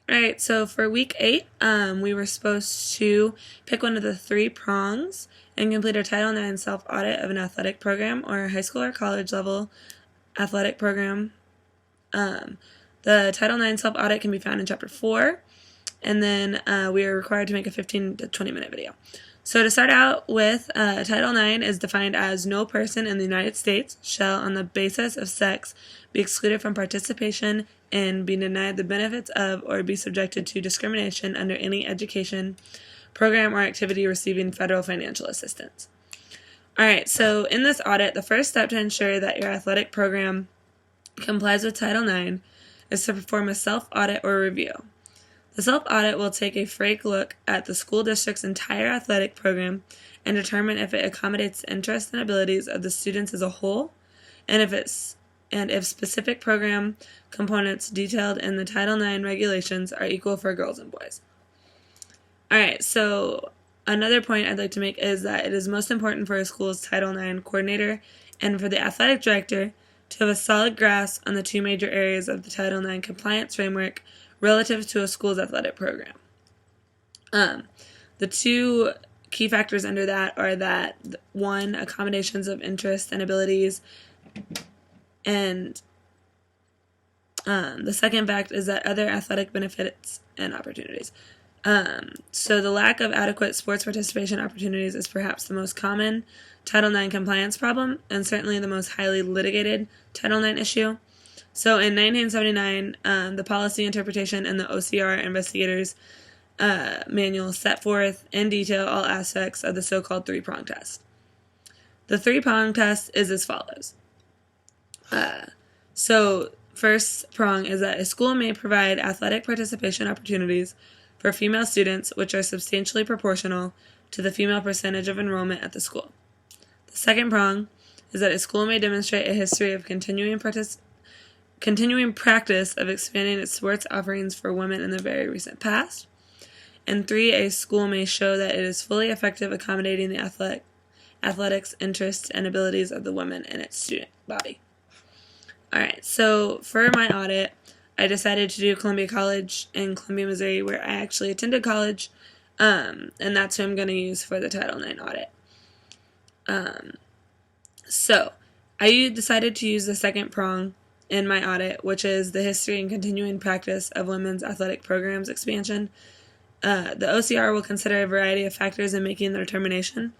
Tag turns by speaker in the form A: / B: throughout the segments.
A: Alright, so for week 8, we were supposed to pick one of the 3 prongs and complete our Title IX self-audit of an athletic program or high school or college level athletic program. The Title IX self-audit can be found in Chapter 4, and then we are required to make a 15 to 20-minute video. So to start out with, Title IX is defined as no person in the United States shall, on the basis of sex, be excluded from participation in, be denied the benefits of, or be subjected to discrimination under any education, program, or activity receiving federal financial assistance. Alright, so in this audit, the first step to ensure that your athletic program complies with Title IX is to perform a self-audit or review. The self-audit will take a frank look at the school district's entire athletic program and determine if it accommodates the interests and abilities of the students as a whole, and if specific program components detailed in the Title IX regulations are equal for girls and boys. Alright, so another point I'd like to make is that it is most important for a school's Title IX coordinator and for the athletic director to have a solid grasp on the 2 major areas of the Title IX compliance framework relative to a school's athletic program. The 2 key factors under that are that 1, accommodations of interests and abilities, and the second fact is that other athletic benefits and opportunities. So the lack of adequate sports participation opportunities is perhaps the most common Title IX compliance problem, and certainly the most highly litigated Title IX issue. So in 1979, the policy interpretation and the OCR investigators manual set forth in detail all aspects of the so-called 3-prong test. The 3-prong test is as follows. So first prong is that a school may provide athletic participation opportunities for female students which are substantially proportional to the female percentage of enrollment at the school. The second prong is that a school may demonstrate a history of continuing practice of expanding its sports offerings for women in the very recent past. And 3, a school may show that it is fully effective accommodating the athletics, interests, and abilities of the women in its student body. Alright, so for my audit, I decided to do Columbia College in Columbia, Missouri, where I actually attended college, and that's who I'm going to use for the Title IX audit. So I decided to use the second prong in my audit, which is the history and continuing practice of women's athletic programs expansion. The OCR will consider a variety of factors in making the determination,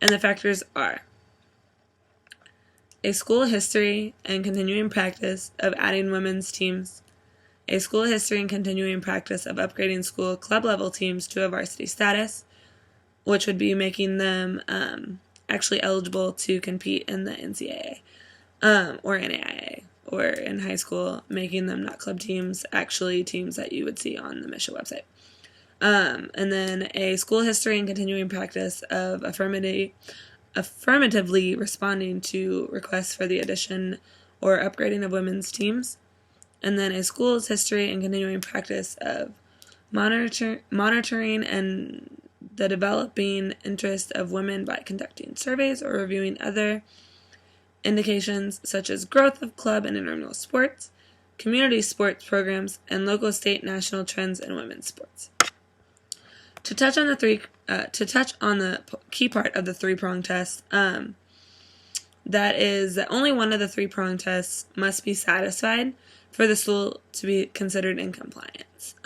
A: and the factors are a school history and continuing practice of adding women's teams, a school history and continuing practice of upgrading school club level teams to a varsity status, which would be making them actually eligible to compete in the NCAA or NAIA, or in high school, making them not club teams, actually teams that you would see on the MSHSAA website. And then a school history and continuing practice of affirmatively responding to requests for the addition or upgrading of women's teams. And then a school's history and continuing practice of monitoring and the developing interest of women by conducting surveys or reviewing other indications such as growth of club and intramural sports, community sports programs, and local, state, national trends in women's sports. To touch on the key part of the 3-prong test, that is that only one of the 3-prong tests must be satisfied for the school to be considered in compliance.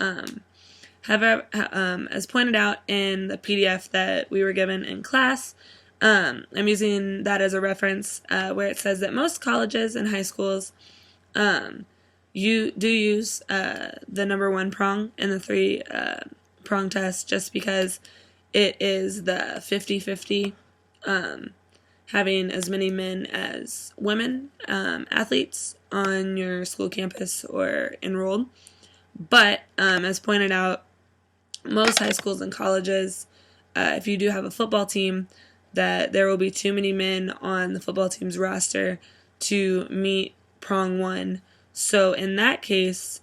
A: However, as pointed out in the PDF that we were given in class, I'm using that as a reference where it says that most colleges and high schools you do use the number 1 prong in the 3-prong test just because it is the 50-50, having as many men as women athletes on your school campus or enrolled. But as pointed out, most high schools and colleges, if you do have a football team, that there will be too many men on the football team's roster to meet prong 1. So in that case,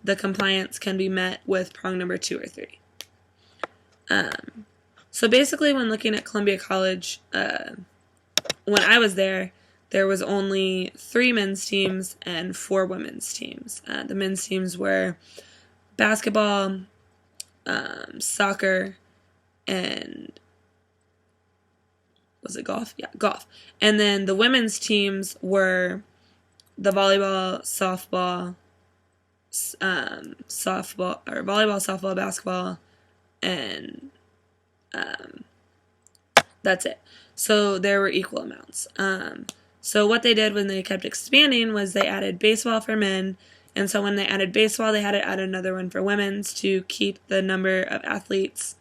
A: the compliance can be met with prong number 2 or 3. So basically, when looking at Columbia College, when I was there was only 3 men's teams and 4 women's teams. The men's teams were basketball, soccer, and was it golf? Yeah, golf. And then the women's teams were the volleyball, softball, volleyball, softball, basketball, and that's it. So there were equal amounts. So what they did when they kept expanding was they added baseball for men. And so when they added baseball, they had to add another one for women's to keep the number of athletes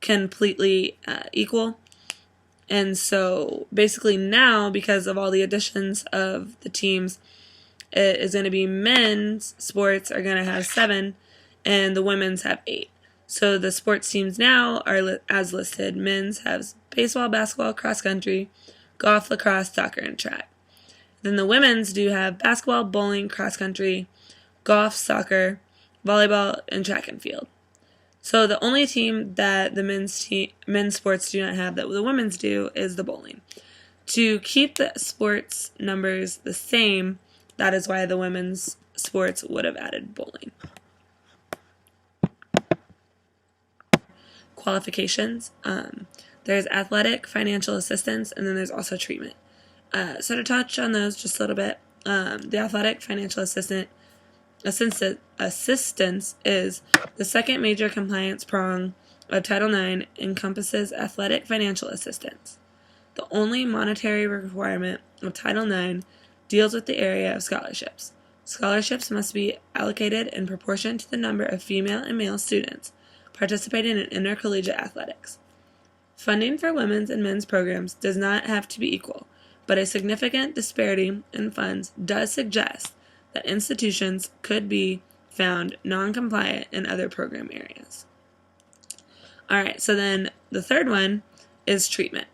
A: completely equal. And so basically now, because of all the additions of the teams, it is going to be men's sports are going to have 7 and the women's have 8. So the sports teams now are as listed. Men's has baseball, basketball, cross country, golf, lacrosse, soccer, and track. Then the women's do have basketball, bowling, cross country, golf, soccer, volleyball, and track and field. So the only team that the men's sports do not have that the women's do is the bowling. To keep the sports numbers the same, that is why the women's sports would have added bowling. Qualifications. There's athletic, financial assistance, and then there's also treatment. So to touch on those just a little bit, the athletic financial assistance is the second major compliance prong of Title IX, encompasses athletic financial assistance. The only monetary requirement of Title IX deals with the area of scholarships. Scholarships must be allocated in proportion to the number of female and male students participating in intercollegiate athletics. Funding for women's and men's programs does not have to be equal, but a significant disparity in funds does suggest that institutions could be found non-compliant in other program areas. Alright, so then the third one is treatment.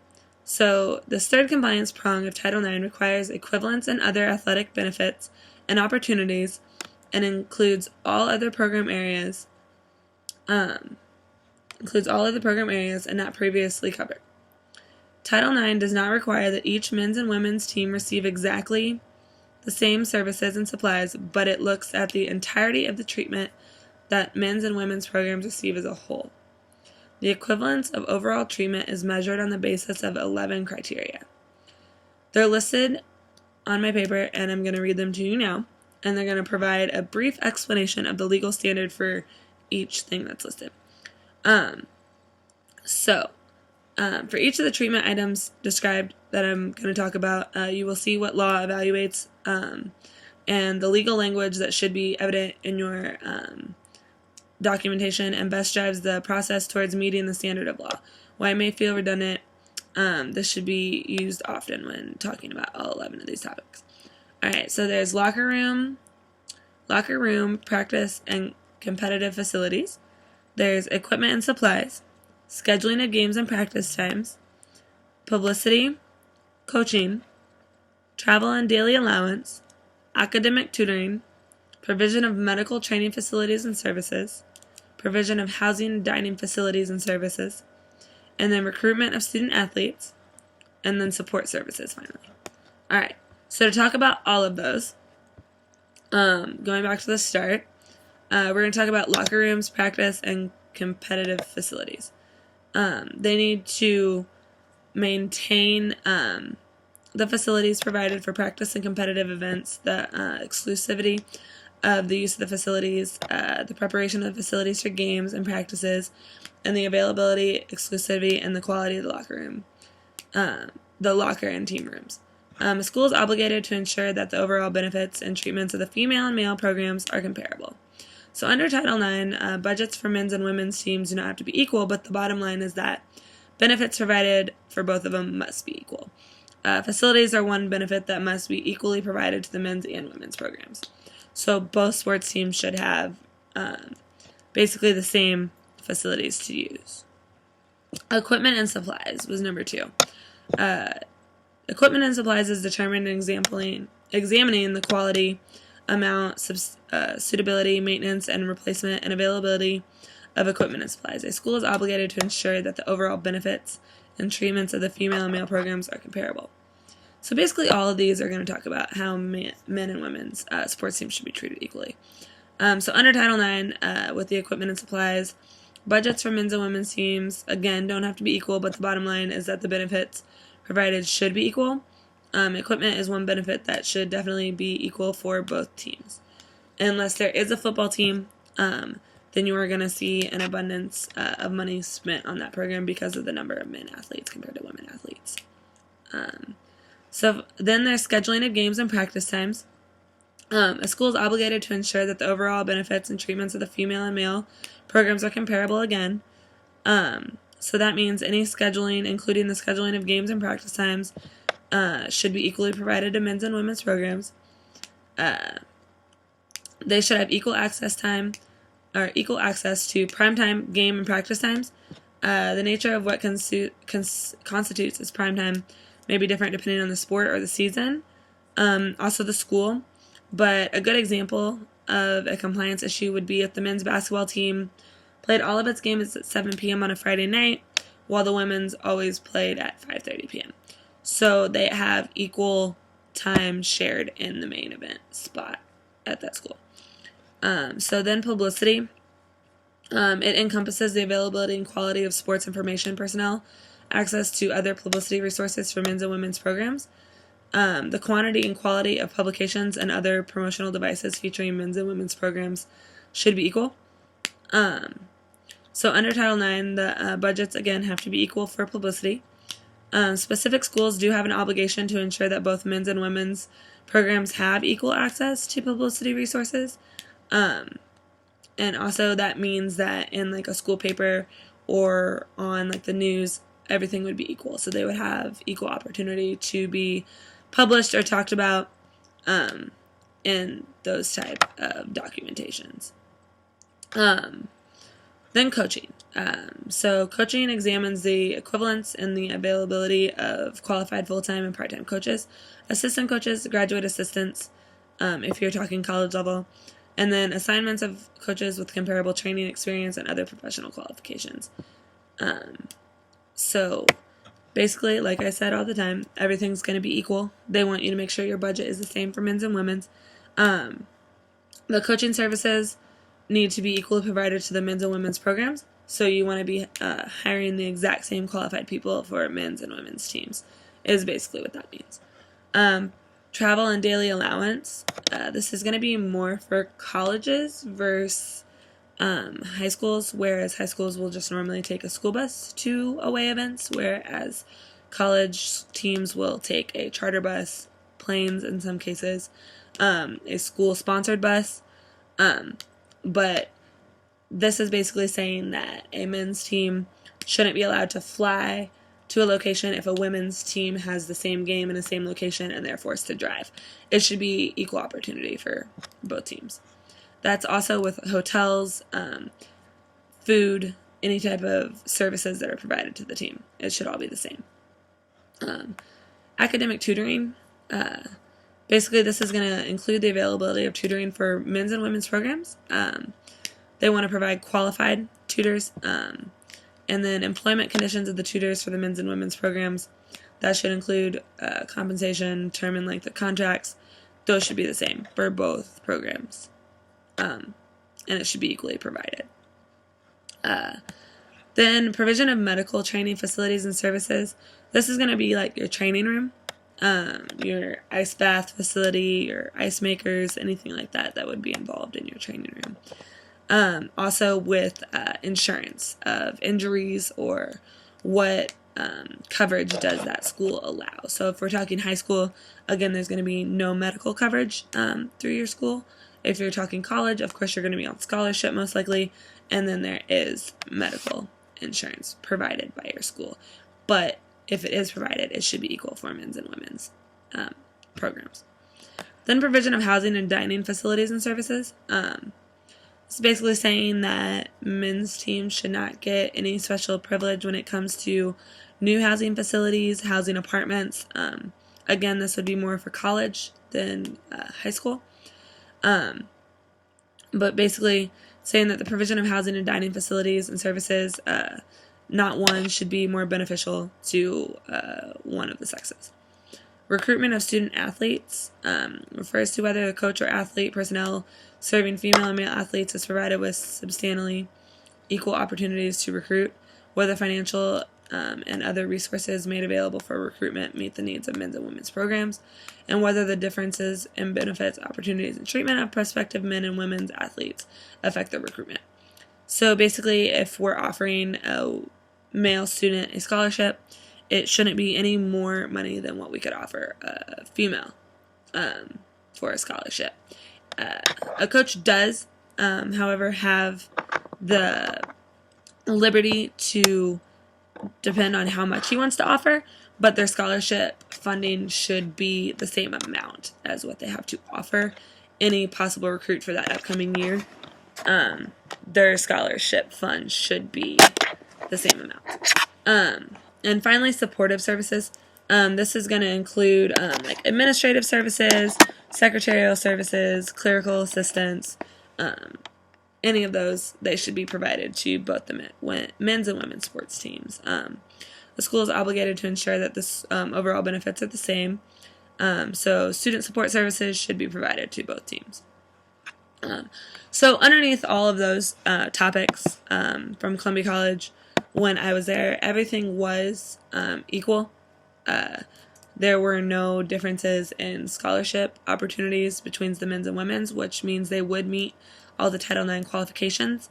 A: So this third compliance prong of Title IX requires equivalence in other athletic benefits and opportunities and includes all other program areas and not previously covered. Title IX does not require that each men's and women's team receive exactly the same services and supplies, but it looks at the entirety of the treatment that men's and women's programs receive as a whole. The equivalence of overall treatment is measured on the basis of 11 criteria. They're listed on my paper, and I'm going to read them to you now, and they're going to provide a brief explanation of the legal standard for each thing that's listed. For each of the treatment items described that I'm going to talk about, you will see what law evaluates and the legal language that should be evident in your documentation and best drives the process towards meeting the standard of law. While it may feel redundant, this should be used often when talking about all 11 of these topics. Alright, so there's locker room, practice, and competitive facilities. There's equipment and supplies, scheduling of games and practice times, publicity, coaching, travel and daily allowance, academic tutoring, provision of medical training facilities and services, provision of housing and dining facilities and services, and then recruitment of student athletes, and then support services finally. Alright, so to talk about all of those, going back to the start, we're going to talk about locker rooms, practice, and competitive facilities. They need to maintain the facilities provided for practice and competitive events, the exclusivity of the use of the facilities, the preparation of the facilities for games and practices, and the availability, exclusivity, and the quality of the locker and team rooms. A school is obligated to ensure that the overall benefits and treatments of the female and male programs are comparable. So under Title IX, budgets for men's and women's teams do not have to be equal, but the bottom line is that benefits provided for both of them must be equal. Facilities are one benefit that must be equally provided to the men's and women's programs. So both sports teams should have basically the same facilities to use. Equipment and supplies was number 2. Equipment and supplies is determined in examining the quality, amount, suitability, maintenance, and replacement and availability of equipment and supplies. A school is obligated to ensure that the overall benefits and treatments of the female and male programs are comparable. So basically all of these are going to talk about how men and women's sports teams should be treated equally. So under Title IX, with the equipment and supplies, budgets for men's and women's teams, again, don't have to be equal, but the bottom line is that the benefits provided should be equal. Equipment is one benefit that should definitely be equal for both teams. Unless there is a football team, then you are going to see an abundance of money spent on that program because of the number of men athletes compared to women athletes. So then there's scheduling of games and practice times. A school is obligated to ensure that the overall benefits and treatments of the female and male programs are comparable again. So that means any scheduling, including the scheduling of games and practice times, should be equally provided to men's and women's programs. They should have equal access to primetime game and practice times. The nature of what constitutes as primetime may be different depending on the sport or the season, also the school. But a good example of a compliance issue would be if the men's basketball team played all of its games at 7 p.m. on a Friday night, while the women's always played at 5:30 p.m. So they have equal time shared in the main event spot at that school. So then publicity. It encompasses the availability and quality of sports information personnel, access to other publicity resources for men's and women's programs, the quantity and quality of publications and other promotional devices featuring men's and women's programs should be equal. So under Title IX, the budgets, again, have to be equal for publicity. Specific schools do have an obligation to ensure that both men's and women's programs have equal access to publicity resources. And also that means that in like a school paper or on like the news, everything would be equal. So they would have equal opportunity to be published or talked about in those type of documentations. Then coaching. So coaching examines the equivalence and the availability of qualified full-time and part-time coaches, assistant coaches, graduate assistants, if you're talking college level, and then assignments of coaches with comparable training experience and other professional qualifications. So basically, like I said all the time, everything's going to be equal. They want you to make sure your budget is the same for men's and women's. The coaching services need to be equally provided to the men's and women's programs. So you want to be hiring the exact same qualified people for men's and women's teams is basically what that means. Travel and daily allowance. This is going to be more for colleges versus high schools, whereas high schools will just normally take a school bus to away events, whereas college teams will take a charter bus, planes in some cases, a school-sponsored bus. But this is basically saying that a men's team shouldn't be allowed to fly to a location if a women's team has the same game in the same location and they're forced to drive. It should be equal opportunity for both teams. That's also with hotels, food, any type of services that are provided to the team. It should all be the same. Academic tutoring. Basically, this is going to include the availability of tutoring for men's and women's programs. They want to provide qualified tutors. And then employment conditions of the tutors for the men's and women's programs. That should include compensation, term and length of contracts. Those should be the same for both programs. And it should be equally provided. Then provision of medical training facilities and services. This is going to be like your training room, your ice bath facility, your ice makers, anything like that would be involved in your training room. Also with insurance of injuries or what coverage does that school allow. So if we're talking high school, again, there's going to be no medical coverage through your school. If you're talking college, of course, you're going to be on scholarship most likely, and then there is medical insurance provided by your school. But if it is provided, it should be equal for men's and women's programs. Then provision of housing and dining facilities and services. It's basically saying that men's teams should not get any special privilege when it comes to new housing facilities, housing apartments. Again, this would be more for college than high school. But basically saying that the provision of housing and dining facilities and services, not one should be more beneficial to one of the sexes. Recruitment of student athletes refers to whether the coach or athlete personnel serving female and male athletes is provided with substantially equal opportunities to recruit, whether financial and other resources made available for recruitment meet the needs of men's and women's programs, and whether the differences in benefits, opportunities, and treatment of prospective men and women's athletes affect their recruitment. So basically, if we're offering a male student a scholarship, it shouldn't be any more money than what we could offer a female for a scholarship. A coach does, however, have the liberty to depend on how much he wants to offer, but their scholarship funding should be the same amount as what they have to offer any possible recruit for that upcoming year. Their scholarship fund should be the same amount. And finally, supportive services. This is going to include like administrative services, secretarial services, clerical assistance. Any of those, they should be provided to both the men's and women's sports teams. The school is obligated to ensure that this overall benefits are the same. So student support services should be provided to both teams. So underneath all of those topics from Columbia College, when I was there, everything was equal. There were no differences in scholarship opportunities between the men's and women's, which means they would meet all the Title IX qualifications.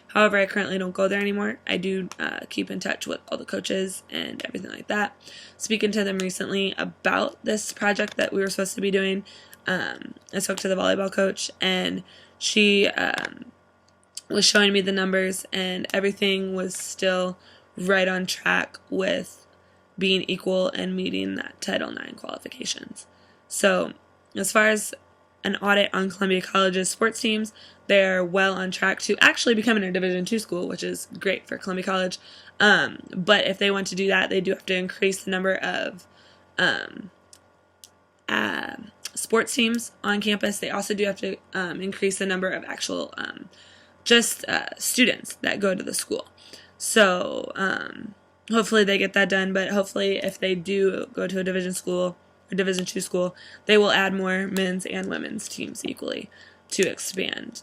A: However, I currently don't go there anymore. I do keep in touch with all the coaches and everything like that. Speaking to them recently about this project that we were supposed to be doing, I spoke to the volleyball coach, and she was showing me the numbers, and everything was still right on track with being equal and meeting that Title IX qualifications. So as far as an audit on Columbia College's sports teams, they're well on track to actually becoming a Division II school, which is great for Columbia College. But if they want to do that, they do have to increase the number of sports teams on campus. They also do have to increase the number of actual students that go to the school. So hopefully they get that done, but hopefully if they do go to a Division school or Division II school, they will add more men's and women's teams equally to expand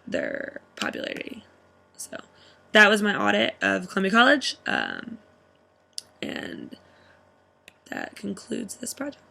A: their popularity. So that was my audit of Columbia College, and that concludes this project.